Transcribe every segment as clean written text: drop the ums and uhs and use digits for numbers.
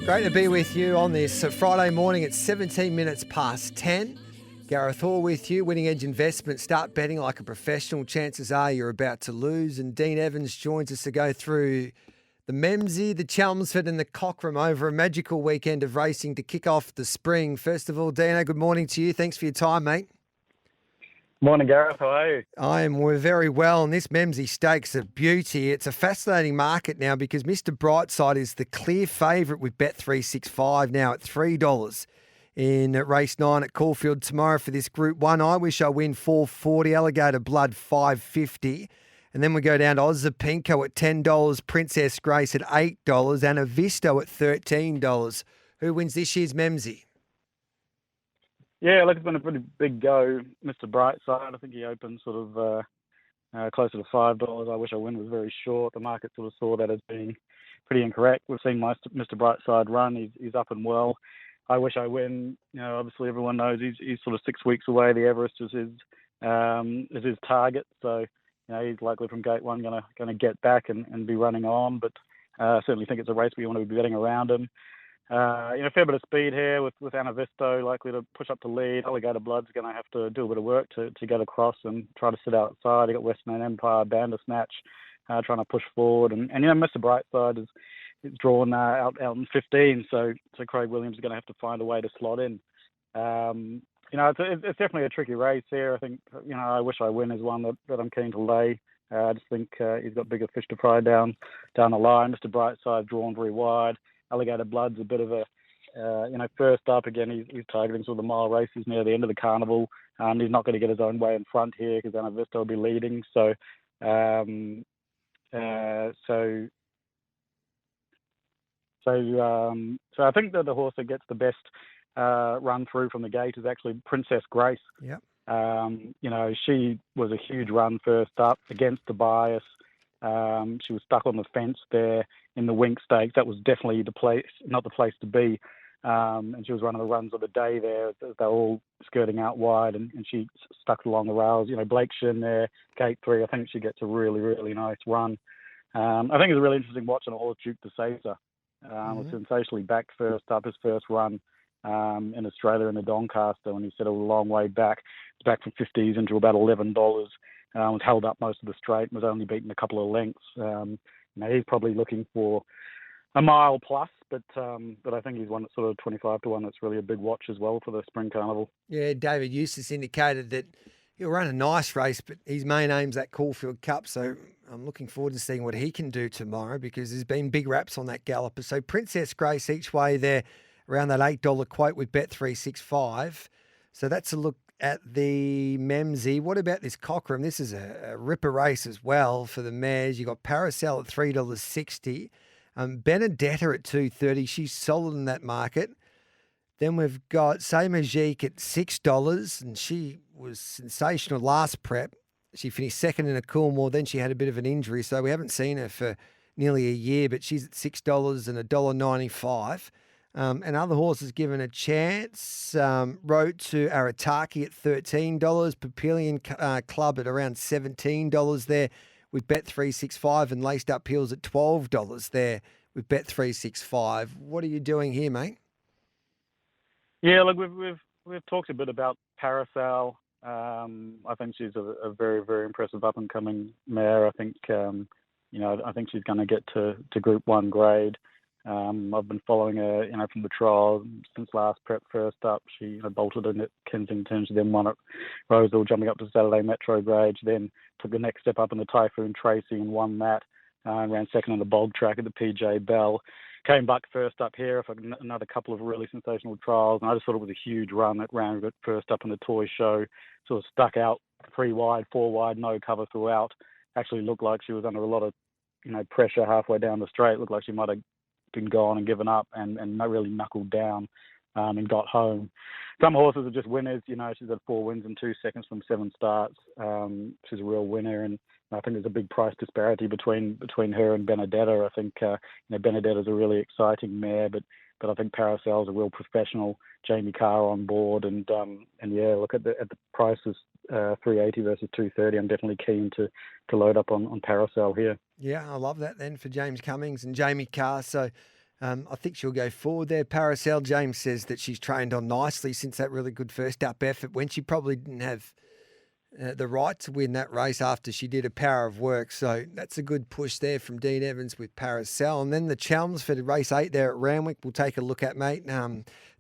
Great to be with you on this Friday morning at 17 minutes past 10. Gareth Hall with you, Winning Edge Investment. Start betting like a professional. Chances are you're about to lose. And Dean Evans joins us to go through the Memsie, the Chelmsford and the Cockram over a magical weekend of racing to kick off the spring. First of all, Dino, good morning to you. Thanks for your time, mate. Morning, Gareth. How are you? We're very well, and this Memsie Stakes a beauty. It's a fascinating market now because Mr. Brightside is the clear favourite with Bet365 now at $3 in race 9 at Caufield tomorrow for this Group 1. I Wish I Win $4.40, Alligator Blood $5.50. And then we go down to Ozapinko at $10, Princess Grace at $8, and Avisto at $13. Who wins this year's Memsie? Yeah, look, it's been a pretty big go, Mr. Brightside. I think he opened sort of closer to $5. I Wish I Win was very short. The market sort of saw that as being pretty incorrect. We've seen Mr. Brightside run. He's up and well. I Wish I Win, obviously everyone knows he's sort of 6 weeks away. The Everest is his target. So, he's likely from gate one going to get back and be running on. But I certainly think it's a race we want to be betting around him. A fair bit of speed here with Anavisto likely to push up the lead. Alligator Blood's going to have to do a bit of work to get across and try to sit outside. You got Western Empire, Bandersnatch trying to push forward, and Mr. Brightside is drawn out in 15. So Craig Williams is going to have to find a way to slot in. It's definitely a tricky race here. I think I Wish I Win is one that I'm keen to lay. I just think he's got bigger fish to fry down the line. Mr. Brightside drawn very wide. Alligator Blood's a bit of a, first up again. He's targeting sort of the mile races near the end of the carnival. He's not going to get his own way in front here because Anavisto will be leading. So I think that the horse that gets the best run through from the gate is actually Princess Grace. Yep. She was a huge run first up against the bias. She was stuck on the fence there in the Wink Stakes. That was definitely not the place to be. And she was one of the runs of the day there. They're all skirting out wide, and she stuck along the rails. Blake Shin there, gate 3. I think she gets a really, really nice run. I think it's a really interesting watch on a horse, Duke de Caesar. Was sensationally backed first up, his first run in Australia in the Doncaster, when he settled a long way back. Back from 50s into about $11. Was held up most of the straight and was only beaten a couple of lengths. He's probably looking for a mile plus, but I think he's one that's sort of 25 to 1. That's really a big watch as well for the Spring Carnival. Yeah, David Eustace indicated that he'll run a nice race, but his main aim's that Caulfield Cup. So I'm looking forward to seeing what he can do tomorrow because there's been big raps on that galloper. So Princess Grace each way there around that $8 quote with Bet365. So that's a look at the Memsie. What about this Cockram? This is a ripper race as well for the mares. You got Paracel at $3.60. Benedetta at $2.30. She's solid in that market. Then we've got Say Magique at $6, and she was sensational last prep. She finished second in a Coolmore. Then she had a bit of an injury, so we haven't seen her for nearly a year, but she's at $6 and $1.95. And other horses given a chance. Road to Arataki at $13. Papillion Club at around $17 there with Bet365, and Laced Up Hills at $12 there with Bet365. What are you doing here, mate? Yeah, look, we've talked a bit about Paracel. I think she's a very, very impressive up and coming mare. I think I think she's going to get to Group 1 grade. I've been following her, from the trial since last prep first up. She bolted in at Kensington. She then won at Roseville, jumping up to Saturday Metro grade. She then took the next step up in the Typhoon Tracy and won that. Ran second on the Bog Track at the PJ Bell. Came back first up here for another couple of really sensational trials. And I just thought it was a huge run that ran first up in the Toy Show. Sort of stuck out 3 wide, 4 wide, no cover throughout. Actually looked like she was under a lot of pressure halfway down the straight. Looked like she might have been gone and given up and not really knuckled down and got home. Some horses are just winners. She's had 4 wins and 2 seconds from 7 starts. She's a real winner, and I think there's a big price disparity between her and Benedetta. I think Benedetta's a really exciting mare, but I think Paracel's a real professional. Jamie Carr on board, and look at the prices, $380 versus $230. I'm definitely keen to load up on Paracel here. Yeah, I love that then for James Cummings and Jamie Carr. So I think she'll go forward there. Paracel James says that she's trained on nicely since that really good first up effort when she probably didn't have the right to win that race after she did a power of work. So that's a good push there from Dean Evans with Paracel. And then the Chelmsford race 8 there at Randwick we'll take a look at, mate.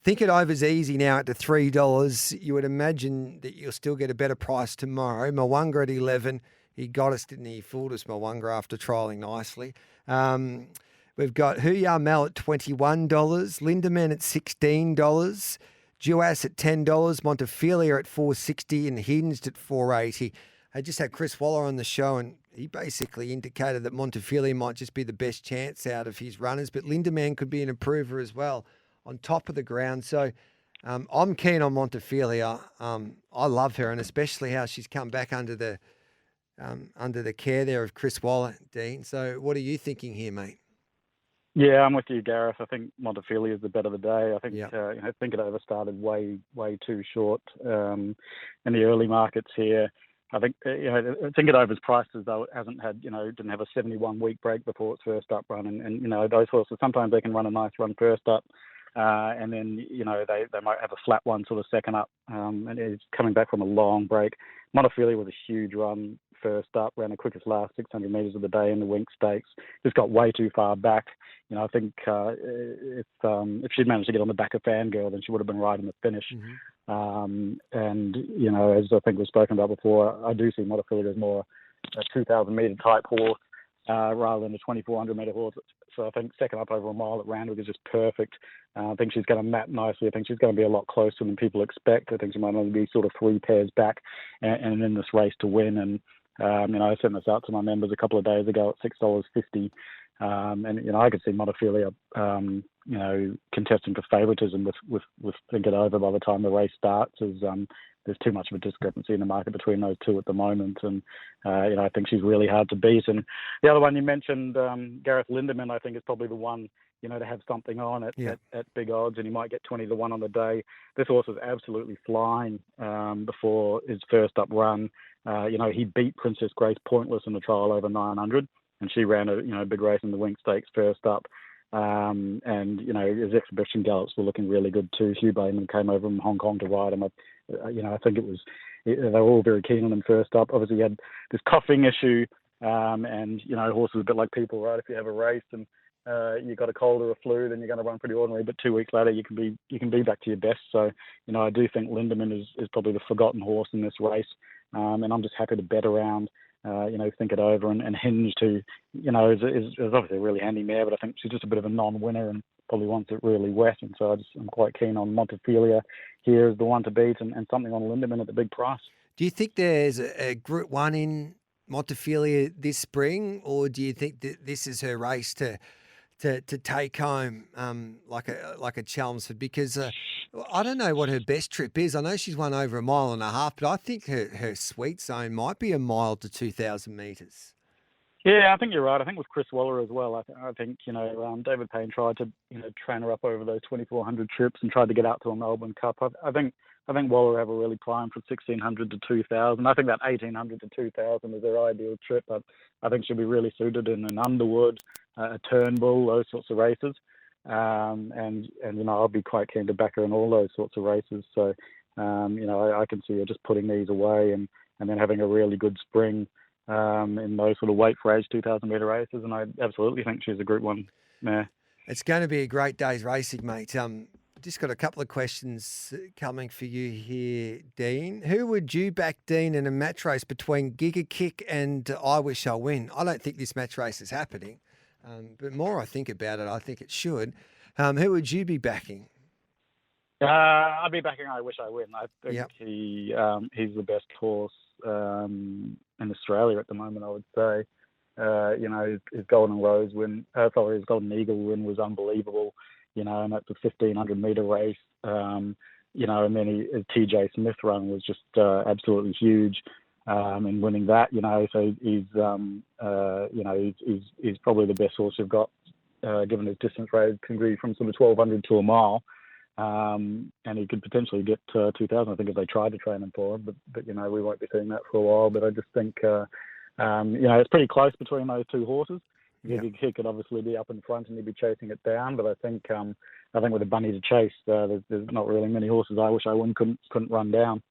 Think it over's easy now at the $3. You would imagine that you'll still get a better price tomorrow. Mwanga at 11. He got us, didn't he? He fooled us, Mwanga, after trialling nicely. We've got Huya Mel at $21, Linderman at $16, Duas at $10, Montefilia at $4.60, and Hinged at $4.80. I just had Chris Waller on the show, and he basically indicated that Montefilia might just be the best chance out of his runners, but Linderman could be an improver as well on top of the ground. So I'm keen on Montefilia. I love her, and especially how she's come back under the care there of Chris Waller, Dean. So what are you thinking here, mate? Yeah, I'm with you, Gareth. I think Montefilia is the bet of the day. I think Think It Over started way too short in the early markets here. I think Think It Over's priced as though it didn't have a 71-week break before its first up run, and those horses sometimes they can run a nice run first up, and then they might have a flat one sort of second up, and it's coming back from a long break. Montefilia was a huge run first up, ran the quickest last 600 metres of the day in the Wink Stakes. Just got way too far back. I think if she'd managed to get on the back of Fangirl, then she would have been right in the finish. Mm-hmm. As I think we've spoken about before, I do see Montefilia as more a 2,000 metre type horse rather than a 2,400 metre horse. So I think second up over a mile at Randwick is just perfect. I think she's going to map nicely. I think she's going to be a lot closer than people expect. I think she might only be sort of 3 pairs back and in this race to win. And I sent this out to my members a couple of days ago at $6.50. I could see Montefilia, contesting for favouritism with Think It Over by the time the race starts. There's too much of a discrepancy in the market between those two at the moment, and I think she's really hard to beat. And the other one you mentioned, Gareth Linderman, I think is probably the one to have something on at big odds, and he might get 20 to 1 on the day. This horse was absolutely flying before his first up run. He beat Princess Grace pointless in the trial over 900. And she ran a big race in the Wink Stakes first up. His exhibition gallops were looking really good too. Hugh Bayman came over from Hong Kong to ride him. I think they were all very keen on him first up. Obviously, he had this coughing issue, horses are a bit like people, right? If you have a race and you got a cold or a flu, then you're going to run pretty ordinary. But 2 weeks later, you can be back to your best. So, I do think Linderman is probably the forgotten horse in this race, and I'm just happy to bet around. Think It Over and Hinge, who, is obviously a really handy mare, but I think she's just a bit of a non-winner and probably wants it really wet. And so I'm quite keen on Montefilia here as the one to beat and something on Linderman at the big price. Do you think there's a Group 1 in Montefilia this spring, or do you think that this is her race to take home like a Chelmsford? Because I don't know what her best trip is. I know she's won over 1.5 miles, but I think her sweet zone might be 1 mile to 2,000 metres. Yeah, I think you're right. I think with Chris Waller as well. I think David Payne tried to train her up over those 2,400 trips and tried to get out to a Melbourne Cup. I think Waller have a really prime for 1,600 to 2,000. I think that 1,800 to 2,000 is their ideal trip. But I think she'll be really suited in an Underwood, a Turnbull, those sorts of races. I'll be quite keen to back her in all those sorts of races. So, I can see her just putting these away and then having a really good spring in those sort of weight for age 2,000 metre races. And I absolutely think she's a Group 1 mare. It's going to be a great day's racing, mate. Just got a couple of questions coming for you here, Dean. Who would you back, Dean, in a match race between Giga Kick and I Wish I Win? I don't think this match race is happening, but more I think about it, I think it should. Who would you be backing? I'd be backing I Wish I Win. I think he's the best horse in Australia at the moment, I would say. His Golden Rose win, his Golden Eagle win was unbelievable. And that's a 1,500 metre race. And then his TJ Smith run was just absolutely huge in winning that. So he's probably the best horse you've got, given his distance range can be from sort of 1,200 to a mile. And he could potentially get 2,000, I think, if they tried to train him for him. But we won't be seeing that for a while. But I just think, it's pretty close between those two horses. because he could obviously be up in front and he'd be chasing it down. But I think with a bunny to chase, there's not really many horses I wish I couldn't run down.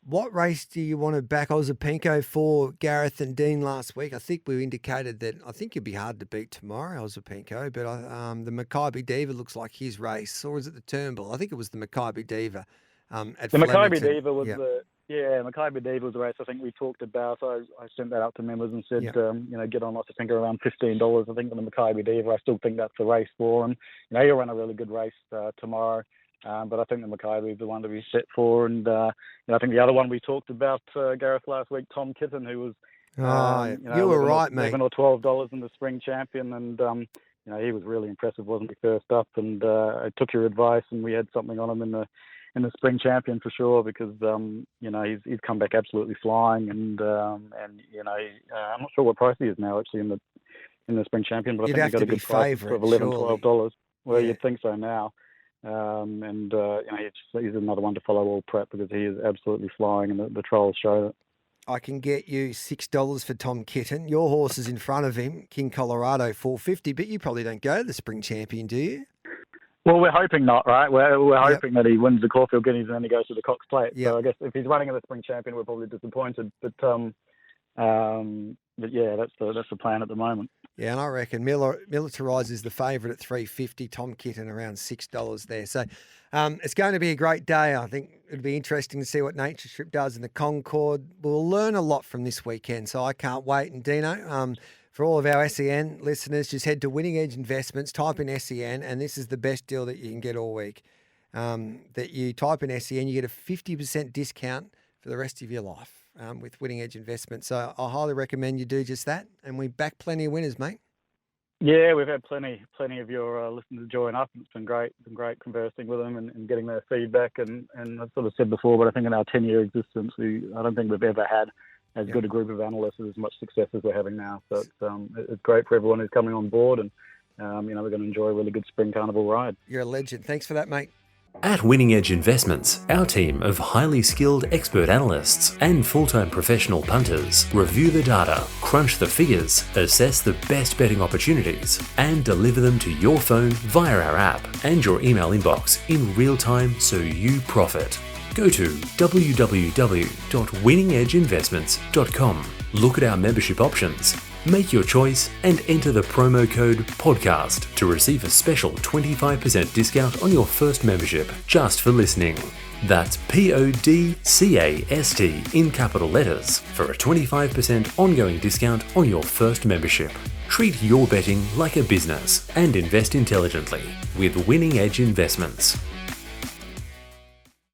What race do you want to back Ozapinko for Gareth and Dean last week? I think we indicated that I think you'd be hard to beat tomorrow, Ozapinko, but the Mackay Diva looks like his race, or is it the Turnbull? I think it was the Mackay Diva at the Mackay Flemington. Diva was Mackay Diva was the race I think we talked about. I sent that out to members and said, get on Ozapinko around $15. I think for the Mackay Diva, I still think that's the race for him. He'll run a really good race tomorrow. But I think the Mackay is the one to be set for. And I think the other one we talked about, Gareth, last week, Tom Kitten, who was you were right, mate. $11 or $12 in the spring champion. And, he was really impressive, wasn't he, first up? And I took your advice and we had something on him in the spring champion for sure because, he's come back absolutely flying. And I'm not sure what price he is now actually in the spring champion, but I think he got a good price of $11, $12. Well, you'd think so now. He's another one to follow all prep because he is absolutely flying, and the trials show that. I can get you $6 for Tom Kitten. Your horse is in front of him, King Colorado, $4.50. But you probably don't go to the Spring Champion, do you? Well, we're hoping not, right? We're hoping that he wins the Caufield Guineas and then he goes to the Cox Plate. Yep. So I guess if he's running in the Spring Champion, we're probably disappointed. But yeah, that's the plan at the moment. Yeah, and I reckon Militarize is the favourite at $3.50. Tom Kitten around $6 there. So it's going to be a great day. I think it'll be interesting to see what Nature Strip does in the Concord. We'll learn a lot from this weekend, so I can't wait. And Dino, for all of our SEN listeners, just head to Winning Edge Investments, type in SEN, and this is the best deal that you can get all week. That you type in SEN, you get a 50% discount for the rest of your life. With Winning Edge Investments. So I highly recommend you do just that. And we back plenty of winners, mate. Yeah, we've had plenty of your listeners join up. It's been great. It's been great conversing with them and getting their feedback. And I've sort of said before, but I think in our 10-year existence, I don't think we've ever had as good a group of analysts with as much success as we're having now. So it's great for everyone who's coming on board. And, we're going to enjoy a really good spring carnival ride. You're a legend. Thanks for that, mate. At Winning Edge Investments, our team of highly skilled expert analysts and full-time professional punters review the data, crunch the figures, assess the best betting opportunities, and deliver them to your phone via our app and your email inbox in real time so you profit. Go to www.winningedgeinvestments.com. Look at our membership options. Make your choice and enter the promo code PODCAST to receive a special 25% discount on your first membership just for listening. That's PODCAST in capital letters for a 25% ongoing discount on your first membership. Treat your betting like a business and invest intelligently with Winning Edge Investments.